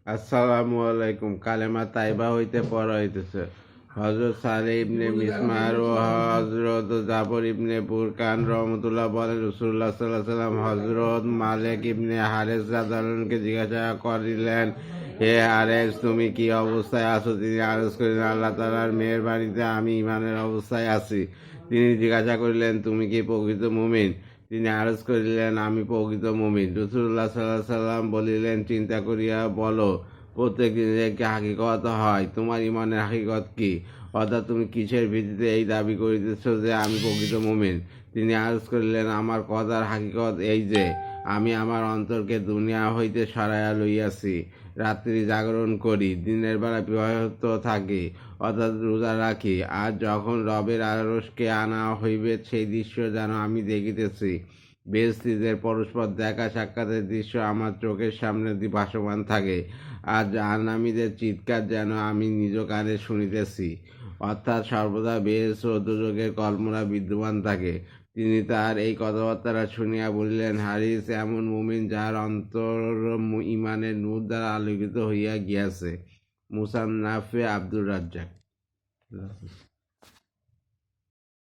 আসসালামু আলাইকুম। কালেমা তাইবা হইতে পড়া হইতেছে। হযরত সালেহ ইবনে মিসমার ও হযরত জাফর ইবনে বুরকান রহমতুল্লাহ বলেন, রাসূলুল্লাহ সাল্লাল্লাহু আলাইহি ওয়াসাল্লাম হযরত মালিক ইবনে হারেস রাদিয়াল্লাহু জিজ্ঞাসা করিলেন, হে হারেস, তুমি কি অবস্থায় আছো? তিনি আরজ করিলেন, আল্লাহ তাআলার মেহেরবানিতে আমি ঈমানের অবস্থায় আছি। তিনি জিজ্ঞাসা করিলেন, তুমি কি প্রকৃত মুমিন? তিনি আরজ করিলেন, আমি প্রকৃত মুমিন। রাসূলুল্লাহ সাল্লাল্লাহু আলাইহি ওয়াসাল্লাম বলিলেন, চিন্তা করিয়া বলো, প্রত্যেক দিনের কি হাকিকত হয়? তোমার ইমানের হাকিকত কি? অর্থাৎ তুমি কিসের ভিত্তিতে এই দাবি করিতেছ যে আমি প্রকৃত মুমিন? তিনি আরজ করিলেন, আমার কথার হাকিকত এই যে, আমি আমার অন্তরকে দুনিয়া হইতে সরাইয়া লইয়াছি, রাত্রি জাগরণ করি, দিনের বেলা বিবাহিত থাকি, অর্থাৎ রোজা রাখি। আর যখন রবের আরশকে আনা হইবে, সেই দৃশ্য যেন আমি দেখিতেছি। বেহেশতীদের পরস্পর দেখা সাক্ষাতের দৃশ্য আমার চোখের সামনে ভাসমান থাকে। আর জাহান্নামীদের চিৎকার যেন আমি নিজ কানে শুনিতেছি। অর্থাৎ সর্বদা বেহেশত ও দোজখের কল্পনা বিদ্যমান থাকে। তিনি তার এই কথাবার্তা শুনিয়া বলিলেন, হারিস এমন মুমিন যাহার অন্তর ইমানের নূর দ্বারা আলোকিত হইয়া গিয়াছে। মুসান্নাফে আব্দুর রাজ্জাক।